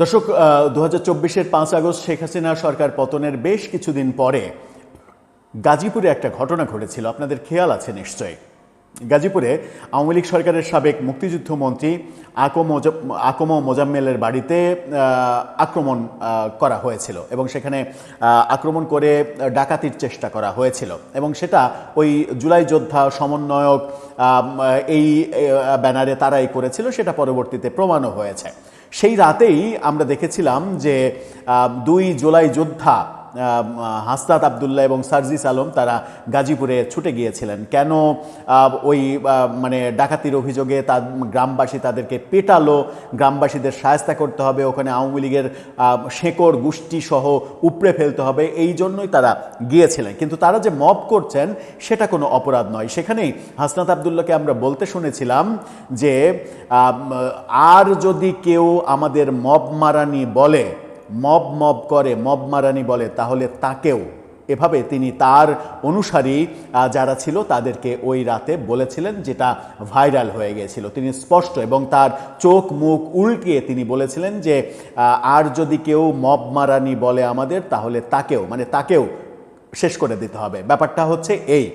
দর্শক, 2024-এর 5 আগস্ট শেখ হাসিনা সরকার পতনের বেশ কিছুদিন পরে গাজীপুরে একটা ঘটনা ঘটেছিল, আপনাদের খেয়াল আছে নিশ্চয়ই। গাজীপুরে আওয়ামী লীগ সরকারের সাবেক মুক্তিযুদ্ধ মন্ত্রী আকম মোজাম্মেলের বাড়িতে আক্রমণ করা হয়েছিল এবং সেখানে আক্রমণ করে ডাকাতির চেষ্টা করা হয়েছিল এবং সেটা ওই জুলাই যোদ্ধা সমন্বয়ক এই ব্যানারে তারাই করেছিল, সেটা পরবর্তীতে প্রমাণও হয়েছে। সেই রাতেই আমরা দেখেছিলাম যে 2 জুলাই যোদ্ধা হাসনাত আবদুল্লাহ এবং সার্জিস আলম তারা গাজীপুরে ছুটে গিয়েছিলেন। কেন? ওই মানে ডাকাতির অভিযোগে গ্রামবাসী তাদেরকে পেটালো, গ্রামবাসীদের শায়েস্তা করতে হবে, ওখানে আওয়ামী লীগের শেকড় গোষ্ঠী সহ উপড়ে ফেলতে হবে, এই জন্যই তারা গিয়েছিলেন। কিন্তু তারা যে মব করছেন সেটা কোনো অপরাধ নয়। সেখানেই হাসনাত আবদুল্লাহকে আমরা বলতে শুনেছিলাম যে আর যদি কেউ আমাদের মব মারানি বলে, মব করে, মব মারানি বলে, তাহলে তাকেও এভাবে তিনি তার অনুসারী যারা ছিল তাদেরকে ওই রাতে বলেছিলেন, যেটা ভাইরাল হয়ে গিয়েছিল। তিনি স্পষ্ট এবং তার চোখ মুখ উল্টিয়ে তিনি বলেছিলেন যে আর যদি কেউ মব মারানি বলে আমাদের, তাহলে তাকেও শেষ করে দিতে হবে। ব্যাপারটা হচ্ছে এই,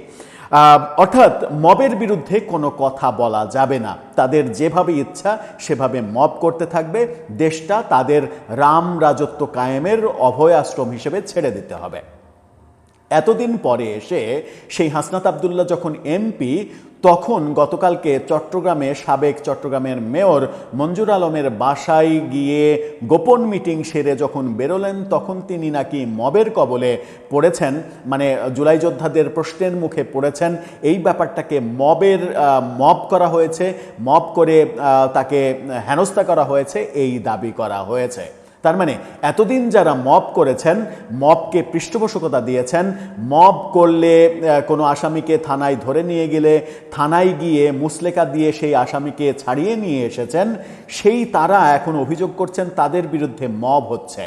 অর্থাৎ মবের বিরুদ্ধে কোনো কথা বলা যাবে না। তাদের যেভাবে ইচ্ছা সেভাবে মব করতে থাকবে, দেশটা তাদের রাম রাজত্ব কায়েমের অভয় আশ্রম হিসেবে ছেড়ে দিতে হবে। এতদিন পরে এসে সেই হাসনাত আবদুল্লাহ যখন এমপি, তখন গতকালকে সাবেক চট্টগ্রামের মেয়র মঞ্জুর আলমের বাসায় গিয়ে গোপন মিটিং সেরে যখন বেরোলেন, তখন তিনি নাকি মবের কবলে পড়েছেন, মানে জুলাই যোদ্ধাদের প্রশ্নের মুখে পড়েছেন। এই ব্যাপারটাকে মব করা হয়েছে, মব করে তাকে হেনস্থা করা হয়েছে, এই দাবি করা হয়েছে। তার মানে এতদিন যারা মব করেছেন, মবকে পৃষ্ঠপোষকতা দিয়েছেন, মব করলে কোনো আসামিকে থানায় ধরে নিয়ে গেলে থানায় গিয়ে মুসলেকা দিয়ে সেই আসামিকে ছাড়িয়ে নিয়ে এসেছেন, সেই তারা এখন অভিযোগ করছেন তাদের বিরুদ্ধে মব হচ্ছে।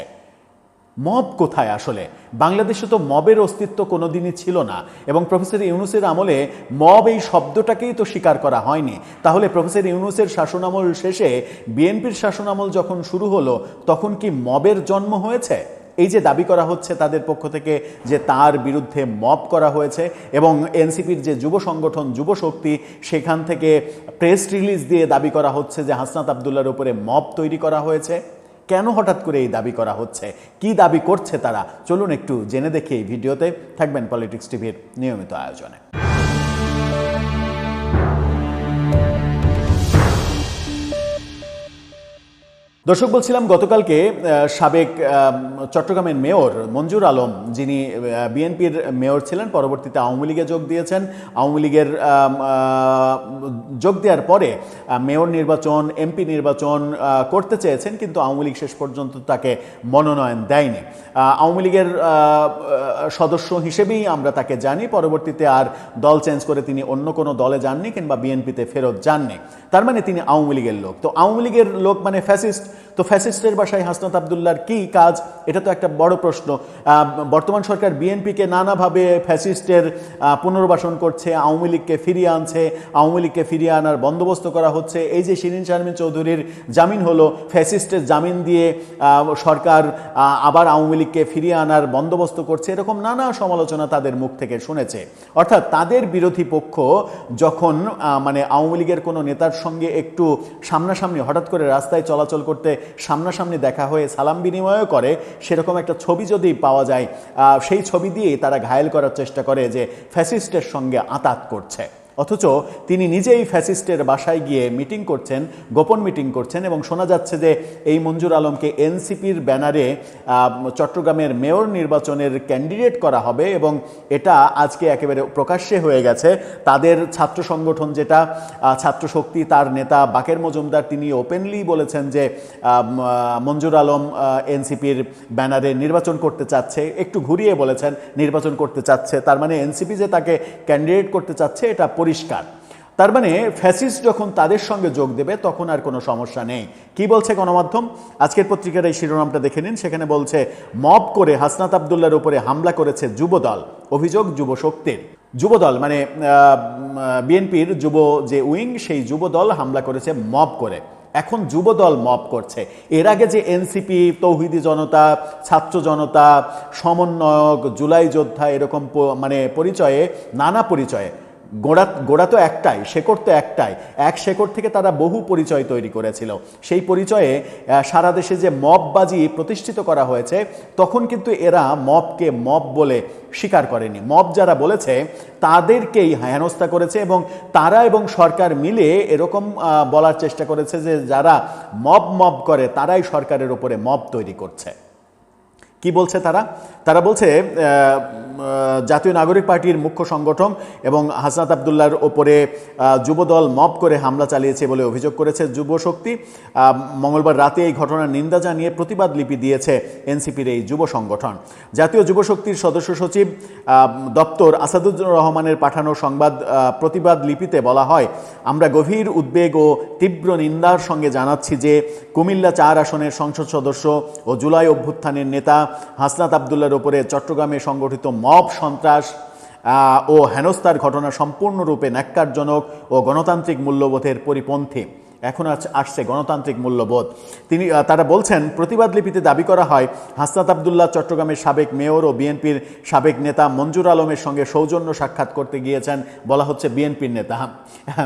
মব কোথায় আসলে? বাংলাদেশে তো মবের অস্তিত্ব কোনোদিনই ছিল না এবং প্রফেসর ইউনূসের আমলে মব এই শব্দটাকেই তো স্বীকার করা হয়নি। তাহলে প্রফেসর ইউনূসের শাসনামল শেষে বিএনপির শাসনামল যখন শুরু হলো, তখন কি মবের জন্ম হয়েছে? এই যে দাবি করা হচ্ছে তাদের পক্ষ থেকে যে তার বিরুদ্ধে মব করা হয়েছে এবং এনসিপির যে যুব সংগঠন যুব শক্তি, সেখান থেকে প্রেস রিলিজ দিয়ে দাবি করা হচ্ছে যে হাসনাত আবদুল্লাহর উপরে মব তৈরি করা হয়েছে। কেন হঠাৎ করে এই দাবি করা হচ্ছে? কি দাবি করছে তারা? চলুন একটু জেনে দেখি এই ভিডিওতে। থাকবেন পলিটিক্স টিভির নিয়মিত আয়োজনে। দর্শক, বলছিলাম গতকালকে সাবেক চট্টগ্রামের মেয়র মঞ্জুর আলম, যিনি বিএনপির মেয়র ছিলেন, পরবর্তীতে আওয়ামী লীগে যোগ দিয়েছেন। আওয়ামী লীগের যোগ দেওয়ার পরে মেয়র নির্বাচন, এমপি নির্বাচন করতে চেয়েছেন, কিন্তু আওয়ামী লীগ শেষ পর্যন্ত তাকে মনোনয়ন দেয়নি। আওয়ামী লীগের সদস্য হিসেবেই আমরা তাকে জানি। পরবর্তীতে আর দল চেঞ্জ করে তিনি অন্য কোনো দলে যাননি কিংবা বিএনপিতে ফেরত যাননি। তার মানে তিনি আওয়ামী লীগের লোক। তো আওয়ামী লীগের লোক মানে ফ্যাসিস্ট। তো ফ্যাসিস্টের বাসায় হাসনাত আবদুল্লাহর কি কাজ? এটা তো একটা বড় প্রশ্ন। বর্তমান সরকার বিএনপিকে নানাভাবে ফ্যাসিস্টের পুনর্বাসন করছে, আওয়ামী লীগকে ফিরিয়ে আনছে, আওয়ামী লীগকে ফিরিয়ে আনার বন্দোবস্ত করা হচ্ছে। এই যে শিরিন শারমিন চৌধুরীর জামিন হলো, ফ্যাসিস্টের জামিন দিয়ে সরকার আবার আওয়ামী লীগকে ফিরিয়ে আনার বন্দোবস্ত করছে, এরকম নানা সমালোচনা তাদের মুখ থেকে শুনেছে। অর্থাৎ তাদের বিরোধী পক্ষ যখন মানে আওয়ামী লীগের কোনো নেতার সঙ্গে একটু সামনাসামনি, হঠাৎ করে রাস্তায় চলাচল করতে সামনাসামনি দেখা হয়ে সালাম বিনিময়ও করে, সেরকম একটা ছবি যদি পাওয়া যায়, সেই ছবি দিয়েই তারা ঘায়েল করার চেষ্টা করে যে ফ্যাসিস্টের সঙ্গে আঁতাত করছে। অথচ তিনি নিজেই ফ্যাসিস্টের বাসায় গিয়ে মিটিং করছেন, গোপন মিটিং করছেন এবং শোনা যাচ্ছে যে এই মঞ্জুর আলমকে এনসিপির ব্যানারে চট্টগ্রামের মেয়র নির্বাচনের ক্যান্ডিডেট করা হবে এবং এটা আজকে একেবারে প্রকাশ্যে হয়ে গেছে। তাদের ছাত্র সংগঠন যেটা ছাত্র শক্তি, তার নেতা বাকের মজুমদার তিনি ওপেনলি বলেছেন যে মঞ্জুর আলম এনসিপির ব্যানারে নির্বাচন করতে চাচ্ছে, একটু ঘুরিয়ে বলেছেন নির্বাচন করতে চাচ্ছে। তার মানে এনসিপি যে তাকে ক্যান্ডিডেট করতে চাচ্ছে এটা পরিষ্কার। তার মানে ফ্যাসিস্ট যখন তাদের সঙ্গে যোগ দেবে তখন আর কোনো সমস্যা নেই। কি বলছে গণমাধ্যম? আজকের পত্রিকার এই শিরোনামটা দেখে নিন। সেখানে বলছে মব করে হাসনাত আবদুল্লাহর উপরে হামলা করেছে যুবদল, অভিযোগ যুব শক্তির। যুবদল মানে বিএনপির যুব যে উইং, সেই যুবদল হামলা করেছে মব করে। এখন যুবদল মব করছে। এর আগে যে এনসিপি, তৌহিদি জনতা, ছাত্র জনতা, সমন্বয়ক, জুলাই যোদ্ধা এরকম মানে পরিচয়ে, নানা পরিচয়ে, গোড়া তো একটাই, শেকড় তো একটাই, এক শেকড় থেকে তারা বহু পরিচয় তৈরি করেছিল। সেই পরিচয়ে সারা দেশে যে মববাজি প্রতিষ্ঠিত করা হয়েছে, তখন কিন্তু এরা মবকে মব বলে স্বীকার করেনি। মব যারা বলেছে তাদেরকেই হেনস্থা করেছে, এবং তারা এবং সরকার মিলে এরকম বলার চেষ্টা করেছে যে যারা মব করে তারাই সরকারের উপরে মব তৈরি করছে। কি বলছে তারা? তারা বলছে জাতীয় নাগরিক পার্টির মুখ্য সংগঠন এবং হাসনাত আবদুল্লাহর ওপরে যুবদল মব করে হামলা চালিয়েছে বলে অভিযোগ করেছে যুবশক্তি। মঙ্গলবার রাতে এই ঘটনার নিন্দা জানিয়ে প্রতিবাদ লিপি দিয়েছে এনসিপির এই যুব সংগঠন। জাতীয় যুবশক্তির সদস্য সচিব দপ্তর আসাদুজ্জামান রহমানের পাঠানো প্রতিবাদ লিপিতে বলা হয়, আমরা গভীর উদ্বেগ ও তীব্র নিন্দার সঙ্গে জানাচ্ছি যে কুমিল্লা 4 আসনের সংসদ সদস্য ও জুলাই অভ্যুত্থানের নেতা হাসনাত আবদুল্লাহর ওপরে চট্টগ্রামে সংগঠিত মব সন্ত্রাস ও হেনস্থার ঘটনা সম্পূর্ণরূপে ন্যাক্কারজনক ও গণতান্ত্রিক মূল্যবোধের পরিপন্থী। এখন আসছে গণতান্ত্রিক মূল্যবোধ। তারা বলছেন, প্রতিবাদ লিপিতে দাবি করা হয় হাসনাত আবদুল্লাহ চট্টগ্রামের সাবেক মেয়র ও বিএনপির সাবেক নেতা মঞ্জুর আলমের সঙ্গে সৌজন্য সাক্ষাৎ করতে গিয়েছেন। বলা হচ্ছে বিএনপির নেতা,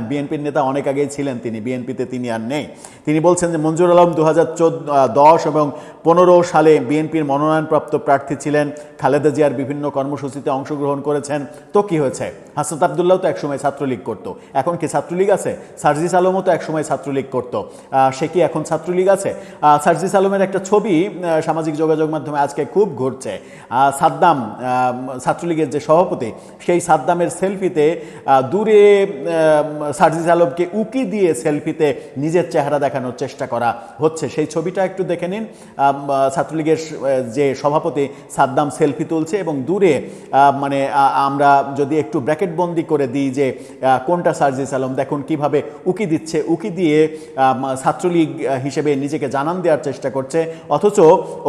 বিএনপির নেতা অনেক আগেই ছিলেন তিনি, বিএনপিতে তিনি আর নেই। তিনি বলছেন যে মঞ্জুর আলম 2010 এবং 15 সালে বিএনপির মনোনয়নপ্রাপ্ত প্রার্থী ছিলেন, খালেদা জিয়ার বিভিন্ন কর্মসূচিতে অংশগ্রহণ করেছেন। তো কি হয়েছে? হাসনাত আবদুল্লাহ তো একসময় ছাত্রলীগ করতো, এখন কি ছাত্রলীগ আছে? সার্জিস আলমও তো একসময় ছাত্রলীগ করতো, সে কি এখন ছাত্রলীগ আছে? সার্জিস আলমের একটা ছবি সামাজিক যোগাযোগ মাধ্যমে আজকে খুব ঘুরছে। সাদ্দাম, ছাত্রলীগের যে সভাপতি, সেই সাদ্দামের সেলফিতে দূরে সার্জিস আলমকে উকি দিয়ে সেলফিতে নিজের চেহারা দেখানোর চেষ্টা করা হচ্ছে। সেই ছবিটা একটু দেখে নিন। ছাত্রলীগের যে সভাপতি সাদ্দাম সেলফি তুলছে এবং দূরে মানে আমরা যদি একটু ব্র্যাকেট বন্দি করে দিই যে কোনটা সার্জিস আলম, দেখুন কিভাবে উকি দিচ্ছে, উকি দিয়ে ছাত্রলীগ হিসেবে নিজেকে জানান দেওয়ার চেষ্টা করছে। অথচ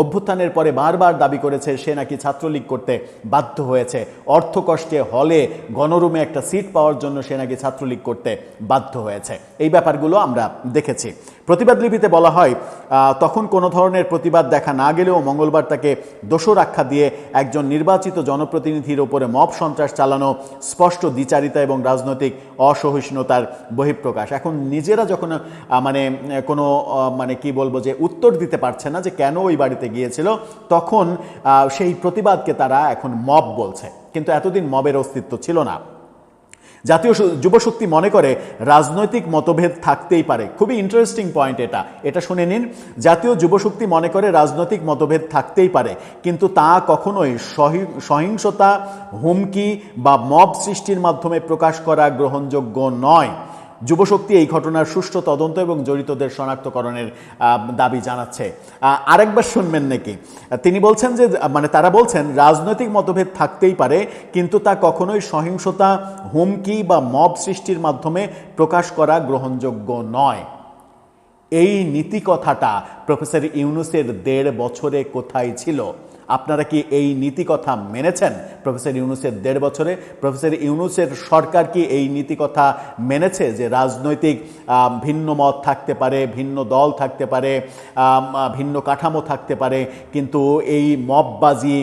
অভ্যুত্থানের পরে বারবার দাবি করেছে সে নাকি ছাত্রলীগ করতে বাধ্য হয়েছে, অর্থ কষ্টে হলে গণরুমে একটা সিট পাওয়ার জন্য সে নাকি ছাত্রলীগ করতে বাধ্য হয়েছে। এই ব্যাপারগুলো আমরা দেখেছি। প্রতিবাদ লিপিতে বলা হয়, তখন কোনো ধরনের প্রতিবাদ দেখা না গেলেও মঙ্গলবার তাকে দোষর আখ্যা দিয়ে একজন নির্বাচিত জনপ্রতিনিধির ওপরে মব সন্ত্রাস চালানো স্পষ্ট দ্বিচারিতা এবং রাজনৈতিক অসহিষ্ণুতার বহিঃপ্রকাশ। এখন নিজেরা যখন মানে কোনো মানে কি বলবো যে উত্তর দিতে পারছে না যে কেন ওই বাড়িতে গিয়েছিল, তখন সেই প্রতিবাদকে তারা এখন মব বলছে, কিন্তু এতদিন মবের অস্তিত্ব ছিল না। জাতীয় যুবশক্তি মনে করে রাজনৈতিক মতভেদ থাকতেই পারে। খুবই ইন্টারেস্টিং পয়েন্ট এটা শুনে নিন। জাতীয় যুবশক্তি মনে করে রাজনৈতিক মতভেদ থাকতেই পারে, কিন্তু তা কখনোই সহিংসতা, হুমকি বা মব সৃষ্টির মাধ্যমে প্রকাশ করা গ্রহণযোগ্য নয়। যুবশক্তি এই ঘটনার সুষ্ঠু তদন্ত এবং জড়িতদের শনাক্তকরণের দাবি জানাচ্ছে। আরেকবার শুনবেন নাকি? তিনি বলছেন যে মানে তারা বলছেন রাজনৈতিক মতভেদ থাকতেই পারে, কিন্তু তা কখনোই সহিংসতা, হুমকি বা মব সৃষ্টির মাধ্যমে প্রকাশ করা গ্রহণযোগ্য নয়। এই নীতি কথাটা প্রফেসর ইউনূসের 1.5 বছরে কোথায় ছিল? আপনারা কি এই নীতি কথা মেনেছেন প্রফেসর ইউনূসের 1.5 বছরে? প্রফেসর ইউনূসের সরকার কি এই নীতি কথা মেনেছে যে রাজনৈতিক ভিন্ন মত থাকতে পারে, ভিন্ন দল থাকতে পারে, ভিন্ন কাঠামো থাকতে পারে, কিন্তু এই মববাজি,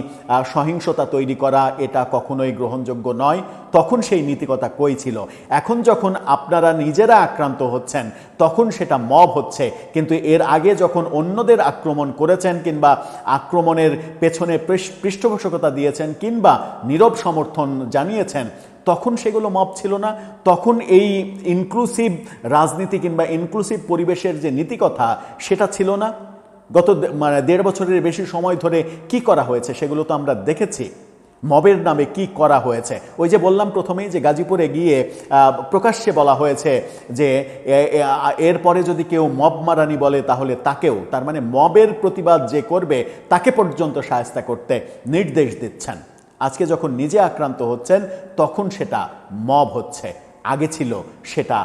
সহিংসতা তৈরি করা এটা কখনোই গ্রহণযোগ্য নয়? তখন সেই নীতিকথা কই ছিল? এখন যখন আপনারা নিজেরা আক্রান্ত হচ্ছেন তখন সেটা মব হচ্ছে, কিন্তু এর আগে যখন অন্যদের আক্রমণ করেছেন কিংবা আক্রমণের পেছনে পৃষ্ঠপোষকতা দিয়েছেন কিংবা নীরব সমর্থন জানিয়েছেন, তখন সেগুলো মব ছিল না। তখন এই ইনক্লুসিভ রাজনীতি কিংবা ইনক্লুসিভ পরিবেশের যে নীতিকথা সেটা ছিল না। গত 1.5 বছরের বেশি সময় ধরে কি করা হয়েছে সেগুলো তো আমরা দেখেছি। মবের নামে কি করা হয়েছে? ওই যে বললাম প্রথমেই যে গাজীপুরে গিয়ে প্রকাশ্যে বলা হয়েছে যে এরপরে যদি কেউ মব মারানি বলে তাহলে তাকেও, তার মানে মবের প্রতিবাদ যে করবে তাকে পর্যন্ত শায়েস্তা করতে নির্দেশ দিচ্ছেন। আজকে যখন নিজে আক্রান্ত হচ্ছেন তখন সেটা মব হচ্ছে। আগে ছিল সেটা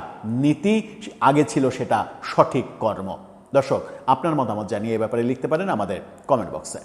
নীতি, আগে ছিল সেটা সঠিক কর্ম। দর্শক, আপনার মতামত জানিয়ে এই ব্যাপারে লিখতে পারেন আমাদের কমেন্ট বক্সে।